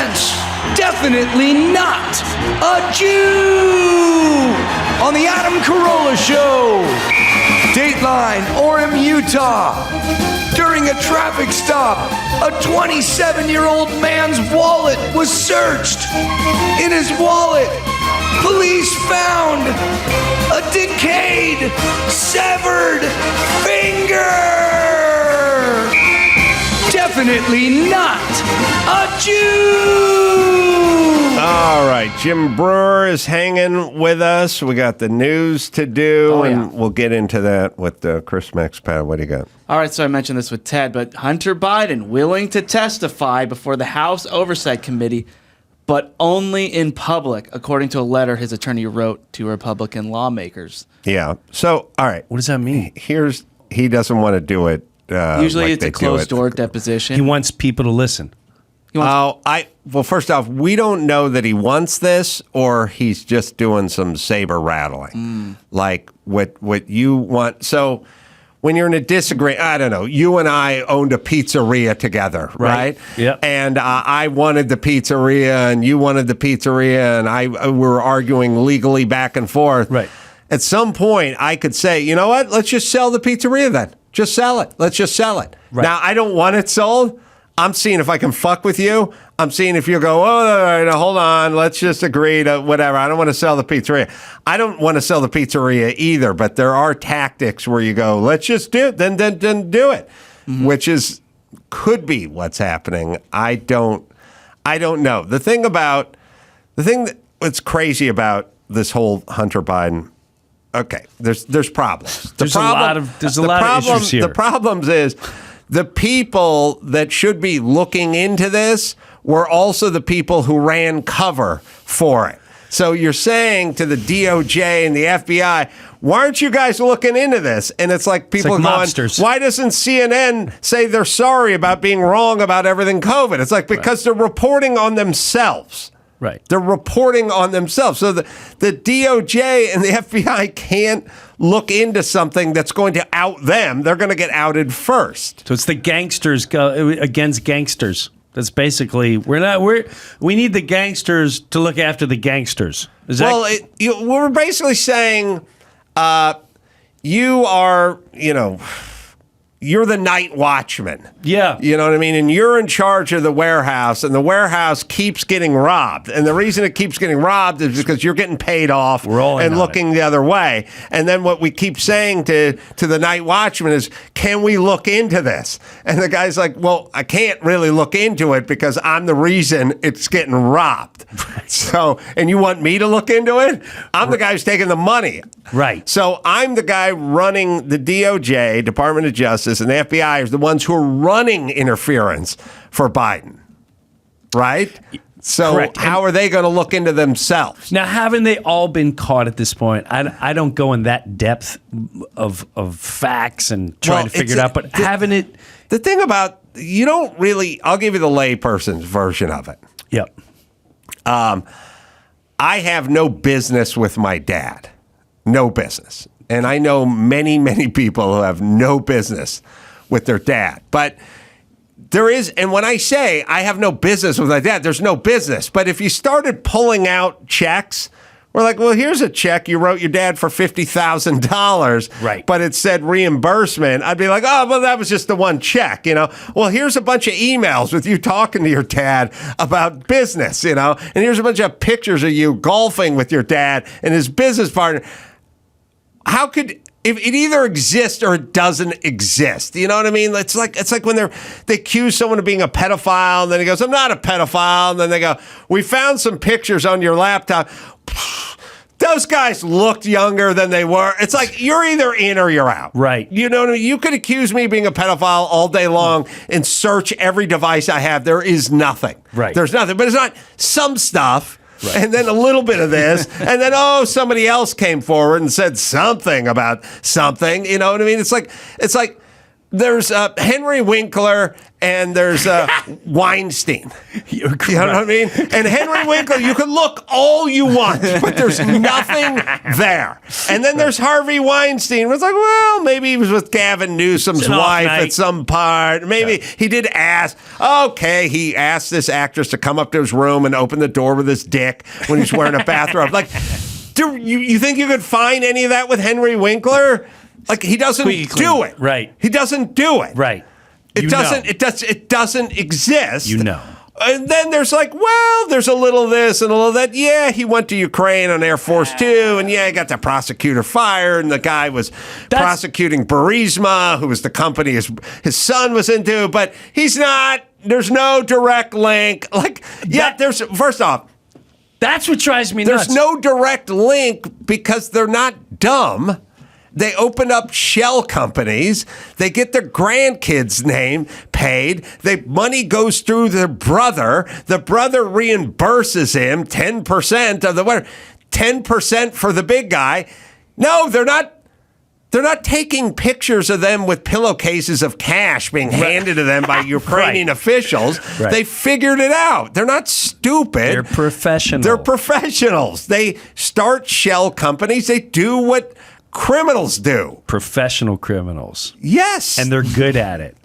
chance. Definitely not a Jew. On the Adam Carolla Show. Dateline, Orem, Utah. During a traffic stop, a 27-year-old man's wallet was searched. In his wallet, police found a decayed, severed finger. Definitely not a Jew. All right, Jim Breuer is hanging with us. We got the news to do, and we'll get into that with Chris Laxamana. What do you got? All right, so I mentioned this with Ted, but Hunter Biden willing to testify before the House Oversight Committee, but only in public, according to a letter his attorney wrote to Republican lawmakers. Yeah. So, all right. What does that mean? He doesn't want to do it. Usually like it's a closed-door deposition. He wants people to listen. Well, first off, we don't know that he wants this or he's just doing some saber rattling, like what you want. So when you're in a disagreement, I don't know, you and I owned a pizzeria together, right? Yeah. And I wanted the pizzeria and you wanted the pizzeria and we were arguing legally back and forth. Right. At some point, I could say, you know what? Let's just sell the pizzeria then. Just sell it. Let's just sell it. Right. Now, I don't want it sold. I'm seeing if I can fuck with you. I'm seeing if you go, oh, all right, hold on, let's just agree to whatever. I don't want to sell the pizzeria. I don't want to sell the pizzeria either, but there are tactics where you go, let's just do it, then do it, which could be what's happening. I don't know. The thing that's crazy about this whole Hunter Biden, okay, there's problems. There's a lot of issues here. The problems is the people that should be looking into this were also the people who ran cover for it. So you're saying to the DOJ and the FBI, why aren't you guys looking into this? And it's like people it's like going, mobsters. Why doesn't CNN say they're sorry about being wrong about everything COVID? It's like because they're reporting on themselves. Right. They're reporting on themselves. So the DOJ and the FBI can't look into something that's going to out them. They're going to get outed first. So it's the gangsters against gangsters. That's basically we need the gangsters to look after the gangsters. We're basically saying you are, you're the night watchman. Yeah. You know what I mean? And you're in charge of the warehouse, and the warehouse keeps getting robbed. And the reason it keeps getting robbed is because you're getting paid off and looking the other way. And then what we keep saying to the night watchman is, can we look into this? And the guy's like, well, I can't really look into it because I'm the reason it's getting robbed. So, and you want me to look into it? I'm the guy who's taking the money. Right. So I'm the guy running the DOJ, Department of Justice, and the FBI is the ones who are running interference for Biden. Right? So Correct. How are they going to look into themselves? Now, haven't they all been caught at this point? I don't go in that depth of facts and trying to figure it out, but haven't it? The thing about, you don't really, I'll give you the layperson's version of it. Yep. I have no business with my dad. No business. And I know many, many people who have no business with their dad. But there is, and when I say I have no business with my dad, there's no business. But if you started pulling out checks, we're like, well, here's a check you wrote your dad for $50,000. Right. But it said reimbursement. I'd be like, oh, well, that was just the one check, Well, here's a bunch of emails with you talking to your dad about business, And here's a bunch of pictures of you golfing with your dad and his business partner. How could if it either exists or it doesn't exist? You know what I mean? It's like when they accuse someone of being a pedophile, and then he goes, "I'm not a pedophile," and then they go, "We found some pictures on your laptop." Those guys looked younger than they were. It's like you're either in or you're out. Right. You know what I mean? You could accuse me of being a pedophile all day long and search every device I have. There is nothing. Right. There's nothing. But it's not some stuff. Right. And then a little bit of this, and then somebody else came forward and said something about something. You know what I mean? It's like there's Henry Winkler and there's Weinstein. You're You know what I mean? And Henry Winkler, you can look all you want, but there's nothing there. And then there's Harvey Weinstein. It's like, well, maybe he was with Gavin Newsom's It's an off wife night. at some part. Maybe he did ask. Okay, he asked this actress to come up to his room and open the door with his dick when he's wearing a bathrobe. Like, do you think you could find any of that with Henry Winkler? Like, he doesn't do it. Right. He doesn't do it. Right. It doesn't exist. You know. And then there's like, well, there's a little this and a little that. Yeah, he went to Ukraine on Air Force Two, and yeah, he got the prosecutor fired, and the guy was prosecuting Burisma, who was the company his son was into, but he's not. There's no direct link. Like, yeah, there's, first off, That's what drives me nuts. there's no direct link because they're not dumb. They open up shell companies. They get their grandkids' name paid. Money goes through their brother. The brother reimburses him 10% of the whatever. 10% for the big guy. No, they're not. They're not taking pictures of them with pillowcases of cash being handed to them by Ukrainian officials. Right. They figured it out. They're not stupid. They're professional. They're professionals. They start shell companies. They do what criminals do. Professional criminals. Yes. And they're good at it.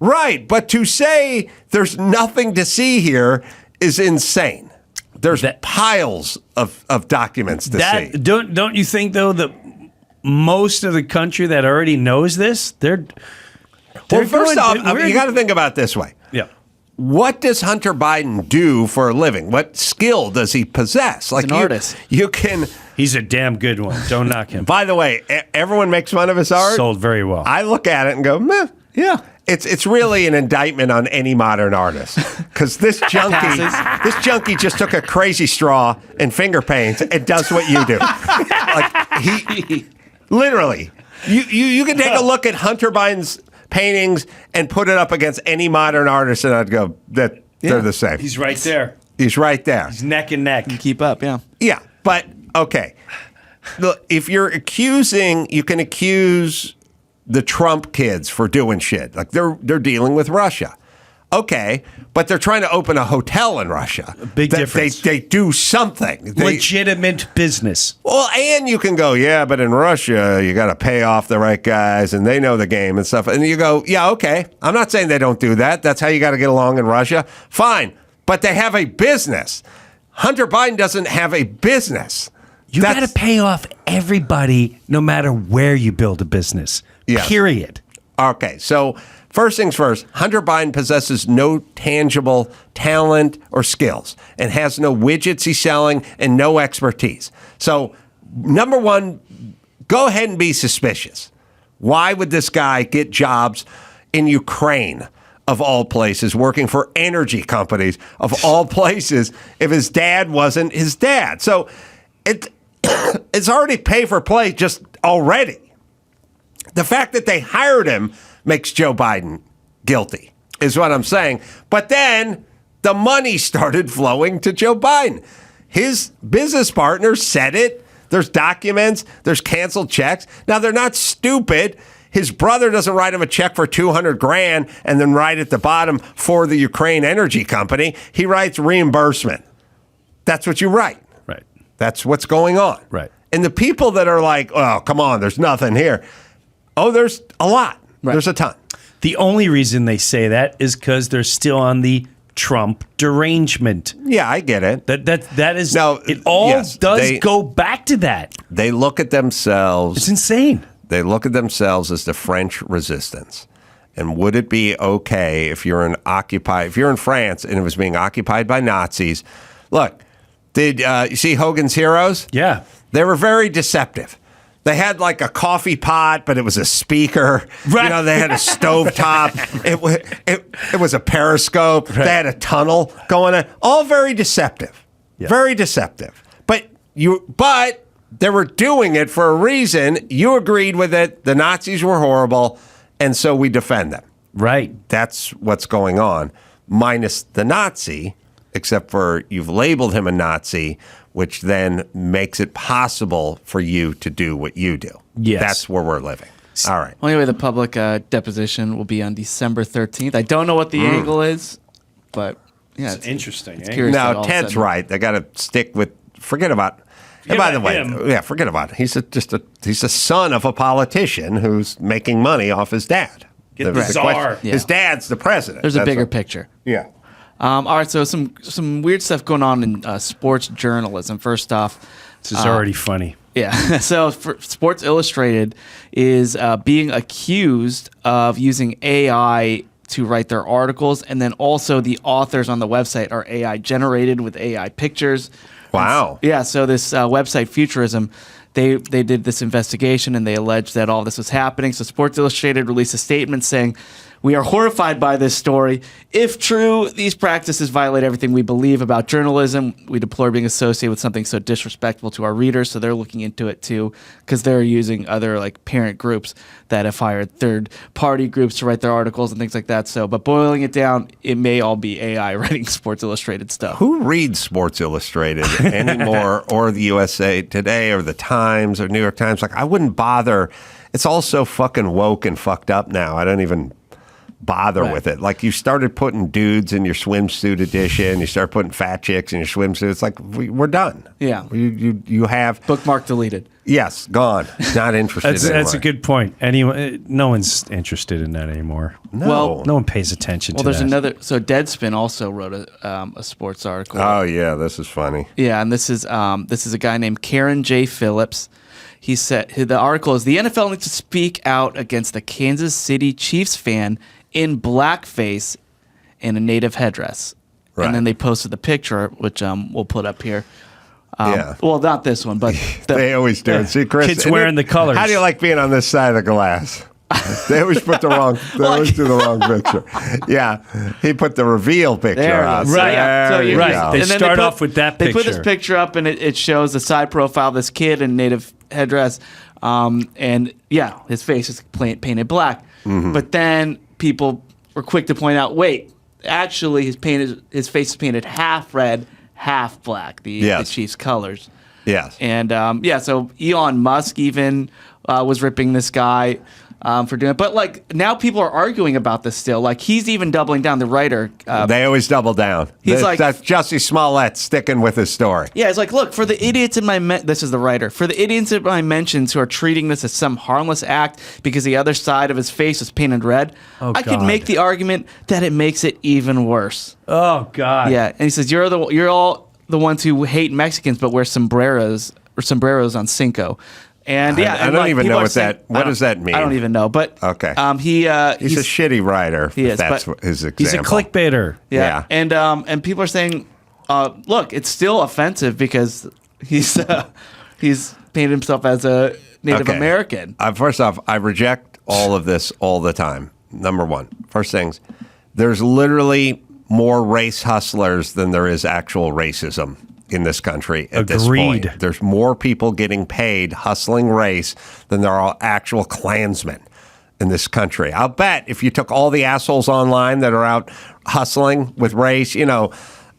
Right. But to say there's nothing to see here is insane. There's piles of documents to see. Don't you think, though, that most of the country that already knows this, they're Well, first off, we're- you got to think about it this way. Yeah. What does Hunter Biden do for a living? What skill does he possess? Like, an artist. You can. He's a damn good one. Don't knock him. By the way, everyone makes fun of his art. Sold very well. I look at it and go, meh. Yeah. It's really an indictment on any modern artist because this junkie just took a crazy straw and finger paints and does what you do. Like he literally, you can take a look at Hunter Biden's paintings and put it up against any modern artist, and I'd go that they're the same. He's right there. He's right there. He's neck and neck. Keep up, yeah. Yeah, but okay. Look, if you're accusing, you can accuse the Trump kids for doing shit. Like they're dealing with Russia. Okay, but they're trying to open a hotel in Russia. Big difference. They do something. Legitimate business. Well, and you can go, yeah, but in Russia, you got to pay off the right guys, and they know the game and stuff. And you go, yeah, okay. I'm not saying they don't do that. That's how you got to get along in Russia. Fine, but they have a business. Hunter Biden doesn't have a business. You got to pay off everybody no matter where you build a business. Yes. Period. Okay, so first things first, Hunter Biden possesses no tangible talent or skills and has no widgets he's selling and no expertise. So, number one, go ahead and be suspicious. Why would this guy get jobs in Ukraine, of all places, working for energy companies, of all places, if his dad wasn't his dad? So, it's already pay for play just already. The fact that they hired him makes Joe Biden guilty, is what I'm saying. But then the money started flowing to Joe Biden. His business partner said it. There's documents. There's canceled checks. Now, they're not stupid. His brother doesn't write him a check for $200,000 and then write at the bottom for the Ukraine energy company. He writes reimbursement. That's what you write. Right. That's what's going on. Right. And the people that are like, oh, come on, there's nothing here. Oh, there's a lot. Right. There's a ton. The only reason they say that is because they're still on the Trump derangement. Yeah, I get it. That is No, it all yes, does go back to that. They look at themselves. It's insane. They look at themselves as the French resistance. And would it be okay if you're in France and it was being occupied by Nazis? Look, did you see Hogan's Heroes? Yeah. They were very deceptive. They had like a coffee pot, but it was a speaker. Right. You know, they had a stovetop. It was a periscope. Right. They had a tunnel going on. All very deceptive. Yeah. Very deceptive. But they were doing it for a reason. You agreed with it. The Nazis were horrible, and so we defend them. Right. That's what's going on, minus the Nazi, except for you've labeled him a Nazi, which then makes it possible for you to do what you do. Yes. That's where we're living. All right. Anyway, the public deposition will be on December 13th. I don't know what the angle is, but yeah, it's Interesting. It's curious that Now, all of a Ted's sudden- right. They got to stick with. Forget about. And by the way, forget about it. He's a son of a politician who's making money off his dad. Get the czar. His dad's the president. There's a That's bigger what- picture. Yeah. All right, so some weird stuff going on in sports journalism. First off, This is already funny. yeah. So Sports Illustrated is being accused of using AI to write their articles, and then also the authors on the website are AI generated with AI pictures. Wow. Yeah. So this website Futurism, they did this investigation and they alleged that all this was happening. So Sports Illustrated released a statement saying, "We are horrified by this story. If true, these practices violate everything we believe about journalism. We deplore being associated with something so disrespectful to our readers." So they're looking into it too, because they're using other like parent groups that have hired third-party groups to write their articles and things like that. So, but boiling it down, it may all be AI writing Sports Illustrated stuff. Who reads Sports Illustrated anymore, or the USA Today, or the Times, or New York Times? Like, I wouldn't bother. It's all so fucking woke and fucked up now. I don't even bother with it. Like, you started putting dudes in your swimsuit edition. You start putting fat chicks in your swimsuit. It's like, we're done. Yeah. You have Bookmark deleted. yes, gone. Not interested. That's anymore. a good point. Anyone, no one's interested in that anymore. No. Well, No one pays attention Well, to there's that. another. So Deadspin also wrote a sports article. Oh yeah, this is funny. Yeah, and this is a guy named Karen J. Phillips. He said the article is the NFL needs to speak out against the Kansas City Chiefs fan in blackface in a native headdress. Right. And then they posted the picture, which we'll put up here. Yeah. Well, not this one, but They always do it. See, Chris, Kids and wearing the colors. How do you like being on this side of the glass? They always put the wrong. They always do the wrong picture. Yeah, he put the reveal picture There it up. is. Right. Yeah. So There you you- Right. go. They and then start off with that They put this picture. picture up, and it shows the side profile of this kid in native headdress. And yeah, his face is painted black. Mm-hmm. But then people were quick to point out, wait, actually his face is painted half red, half black, the Yes. Chiefs' colors. Yes. And so Elon Musk even was ripping this guy for doing it. But like now people are arguing about this still. Like he's even doubling down. The writer. They always double down. He's like- that's Jussie Smollett sticking with his story. Yeah, it's like, look, for the idiots in my this is the writer. For the idiots in my mentions who are treating this as some harmless act because the other side of his face is painted red, Oh, I could God. make the argument that it makes it even worse. Oh God. Yeah, and he says you're all the ones who hate Mexicans but wear sombreros on Cinco. And yeah, I and don't like, even people know are what saying- that. What does that mean? I don't even know, but Okay. he's He's a shitty writer. He is, That's but his example. He's a clickbaiter. Yeah. Yeah. And people are saying, look, it's still offensive because he's painted himself as a Native Okay. American. First off, I reject all of this all the time. Number one, first things, there's literally more race hustlers than there is actual racism in this country at this Agreed. point. There's more people getting paid hustling race than there are actual Klansmen in this country. I'll bet if you took all the assholes online that are out hustling with race,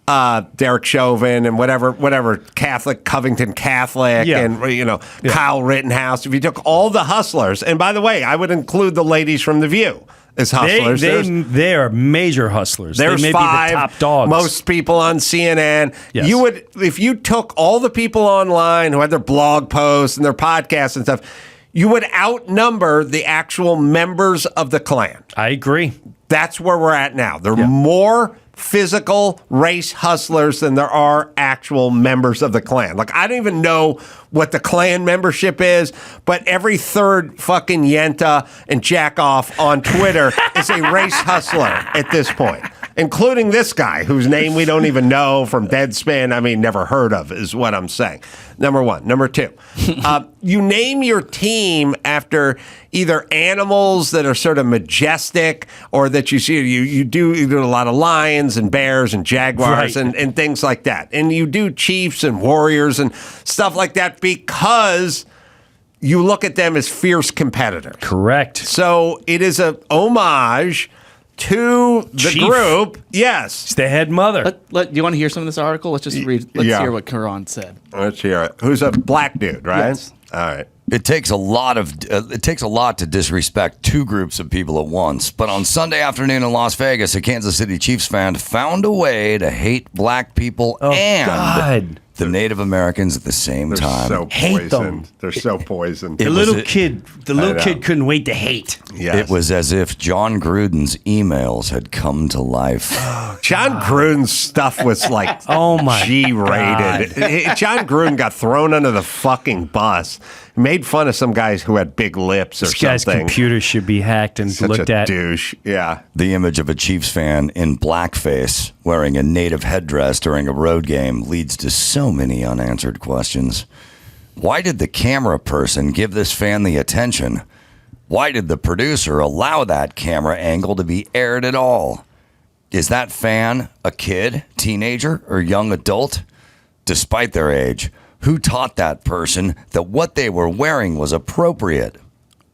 Derek Chauvin and whatever Catholic, Covington Catholic, Yeah. and Kyle Rittenhouse. If you took all the hustlers, and by the way, I would include the ladies from The View as hustlers. They are major hustlers. There's they may five, be the top dogs. most people on CNN. Yes. You would, if you took all the people online who had their blog posts and their podcasts and stuff, you would outnumber the actual members of the Klan. I agree. That's where we're at now. There are Yeah. more physical race hustlers than there are actual members of the Klan. Like, I don't even know what the Klan membership is, but every third fucking Yenta and jackoff on Twitter is a race hustler at this point, including this guy whose name we don't even know from Deadspin. I mean, never heard of is what I'm saying. Number one. Number two, you name your team after either animals that are sort of majestic or that you see, you do a lot of lions and bears and jaguars Right. and things like that. And you do chiefs and warriors and stuff like that because you look at them as fierce competitors. Correct. So it is a homage to the Chief. group. Yes. It's the head mother. Do you want to hear some of this article? Let's just read. Let's yeah. hear what Karan said. Let's hear it. Who's a black dude, right? Yes. All right. It takes a lot to disrespect two groups of people at once. But on Sunday afternoon in Las Vegas, a Kansas City Chiefs fan found a way to hate black people and the Native Americans at the same time. So Hate them. poisoned. They're so poisoned. The little kid couldn't wait to hate. Yes. It was as if John Gruden's emails had come to life. John Gruden's stuff was like Oh my G-rated. John Gruden got thrown under the fucking bus. Made fun of some guys who had big lips or This guy's something. computer should be hacked and Such looked a at. douche. Yeah. The image of a Chiefs fan in blackface wearing a native headdress during a road game leads to so many unanswered questions. Why did the camera person give this fan the attention? Why did the producer allow that camera angle to be aired at all? Is that fan a kid, teenager, or young adult? Despite their age, who taught that person that what they were wearing was appropriate?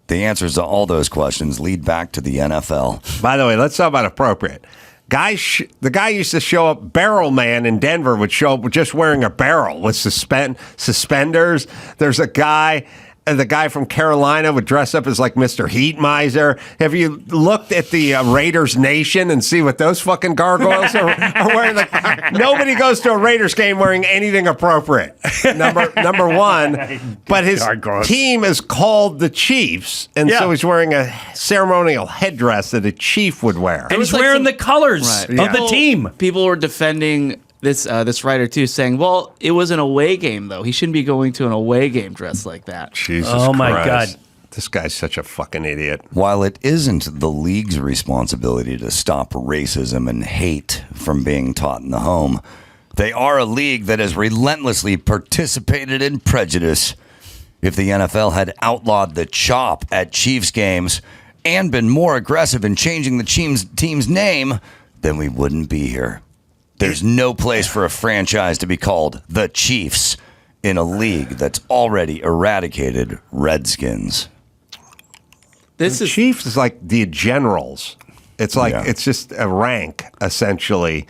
The answers to all those questions lead back to the NFL. By the way, let's talk about appropriate. The guy used to show up, Barrel Man in Denver would show up just wearing a barrel with suspenders. There's a guy, the guy from Carolina would dress up as like Mr. Heat Miser. Have you looked at the Raiders Nation and see what those fucking gargoyles are wearing? Like, nobody goes to a Raiders game wearing anything appropriate. Number one, but his team is called the Chiefs, and so he's wearing a ceremonial headdress that a chief would wear. And he's wearing the colors of the team. People were defending this writer too, saying, "Well, it was an away game, though. He shouldn't be going to an away game dressed like that." Jesus Oh, my Christ. God. This guy's such a fucking idiot. While it isn't the league's responsibility to stop racism and hate from being taught in the home, they are a league that has relentlessly participated in prejudice. If the NFL had outlawed the chop at Chiefs games and been more aggressive in changing the team's name, then we wouldn't be here. There's no place for a franchise to be called the Chiefs in a league that's already eradicated Redskins. The Chiefs is like the generals. It's like it's just a rank, essentially,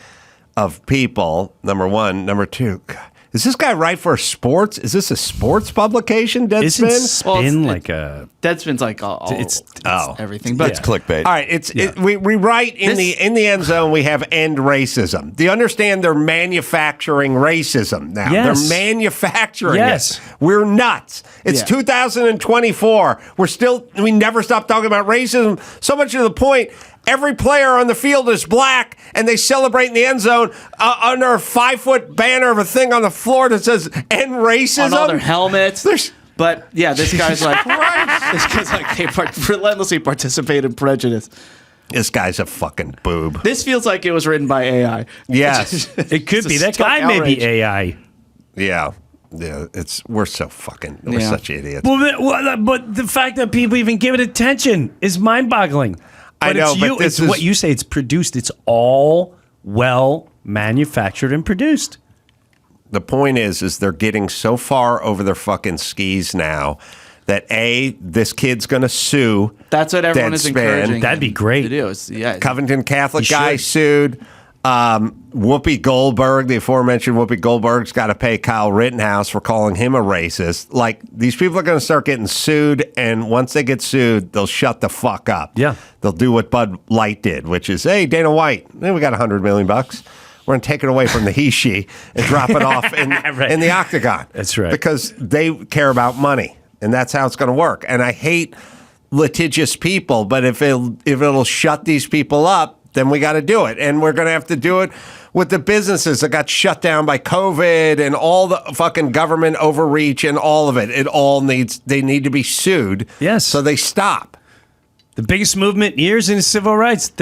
of people, number one. Number two, God, is this guy right for sports? Is this a sports publication, Deadspin? Isn't Spin like a... Deadspin's like it's everything, but It's clickbait. All right, we write in the end zone. We have end racism. Do you understand? They're manufacturing racism now. Yes. They're manufacturing Yes. it. We're nuts. It's 2024. We never stop talking about racism. So much to the point. Every player on the field is black, and they celebrate in the end zone under a 5-foot banner of a thing on the floor that says "End racism" on all their helmets. But yeah, this guy's like, they relentlessly participate in prejudice. This guy's a fucking boob. This feels like it was written by AI. Yes, It could be. That Stuck guy may outrage. be AI. yeah. We're such idiots. But the fact that people even give it attention is mind-boggling. I know, but it's what you say. It's produced. It's all well manufactured and produced. The point is they're getting so far over their fucking skis now that this kid's going to sue. That's what everyone is Deadspin. encouraging. That'd be great. To do. It's Covington Catholic He guy should. sued. Whoopi Goldberg, the aforementioned Whoopi Goldberg's got to pay Kyle Rittenhouse for calling him a racist. Like, these people are going to start getting sued, and once they get sued, they'll shut the fuck up. Yeah. They'll do what Bud Light did, which is, hey, Dana White, we got $100 million. We're going to take it away from the he-she and drop it off in the octagon. That's right. Because they care about money, and that's how it's going to work. And I hate litigious people, but if it'll shut these people up, then we got to do it. And we're going to have to do it with the businesses that got shut down by COVID and all the fucking government overreach and all of it. They need to be sued. Yes. So they stop. The biggest movement in years in civil rights.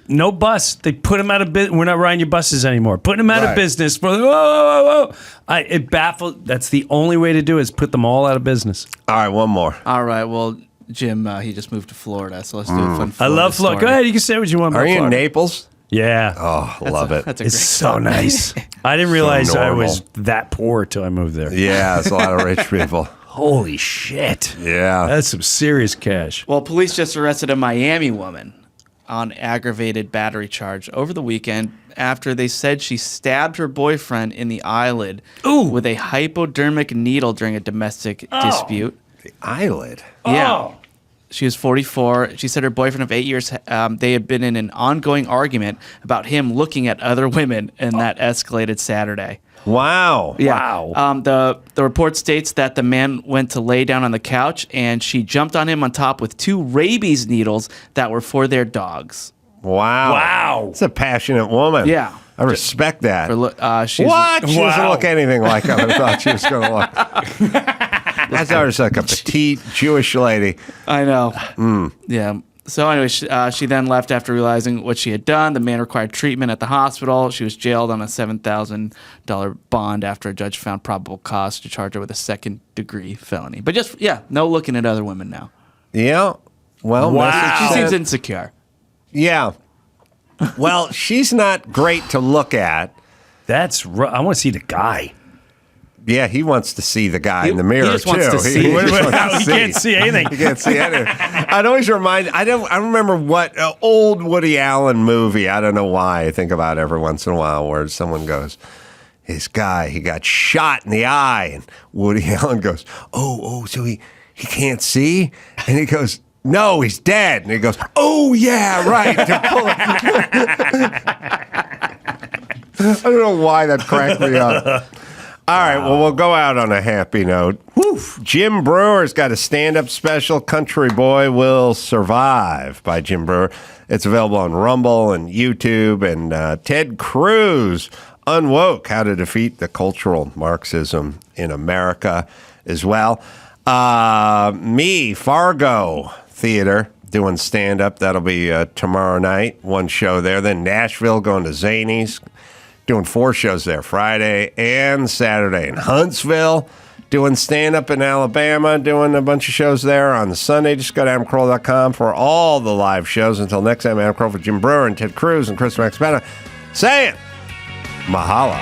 No bus. They put them out of business. We're not riding your buses anymore. Putting them out of business. Whoa. It baffled. That's the only way to do it, is put them all out of business. All right, one more. All right. Well, Jim, he just moved to Florida, so let's do a fun. I love Florida. Go ahead. You can say what you want about Are you in Florida. Naples? Yeah. Oh, love it. That's a It's great so nice. I didn't realize I was that poor till I moved there. Yeah, it's a lot of rich people. Holy shit. Yeah. That's some serious cash. Well, police just arrested a Miami woman on aggravated battery charge over the weekend after they said she stabbed her boyfriend in the eyelid with a hypodermic needle during a domestic dispute. The eyelid. Yeah. Oh. She was 44. She said her boyfriend of 8 years, they had been in an ongoing argument about him looking at other women, and that escalated Saturday. Wow. Yeah. Wow. The report states that the man went to lay down on the couch, and she jumped on him on top with 2 rabies needles that were for their dogs. Wow. Wow. It's a passionate woman. Yeah. I respect that. She's, What? She doesn't Wow. look anything like I thought she was going to look. I thought her was like a petite Jewish lady. I know. Yeah. So anyway, she then left after realizing what she had done. The man required treatment at the hospital. She was jailed on a $7,000 bond after a judge found probable cause to charge her with a second-degree felony. But just, no looking at other women now. Yeah. Well, Wow. She message seems sent. insecure. Yeah. Well, she's not great to look at. I want to see the guy. Yeah, he wants to see the guy in the mirror, just too. wants to see. He just wants to He can't see anything. He can't see anything. I'd always remind. I remember what old Woody Allen movie. I don't know why. I think about it every once in a while where someone goes, "His guy, he got shot in the eye," and Woody Allen goes, "Oh, so he can't see?" And he goes, "No, he's dead." And he goes, "Oh yeah, right." I don't know why that cracked me up. All right, well, we'll go out on a happy note. Woof. Jim Breuer's got a stand-up special, Country Boy Will Survive, by Jim Breuer. It's available on Rumble and YouTube. And Ted Cruz, Unwoke, How to Defeat the Cultural Marxism in America as well. Me, Fargo Theater, doing stand-up. That'll be tomorrow night, one show there. Then Nashville, going to Zanies. Doing 4 shows there, Friday and Saturday. In Huntsville, doing stand-up in Alabama, doing a bunch of shows there on Sunday. Just go to AdamCarolla.com for all the live shows. Until next time, Adam Carolla for Jim Breuer and Ted Cruz and Chris Laxamana saying, mahalo.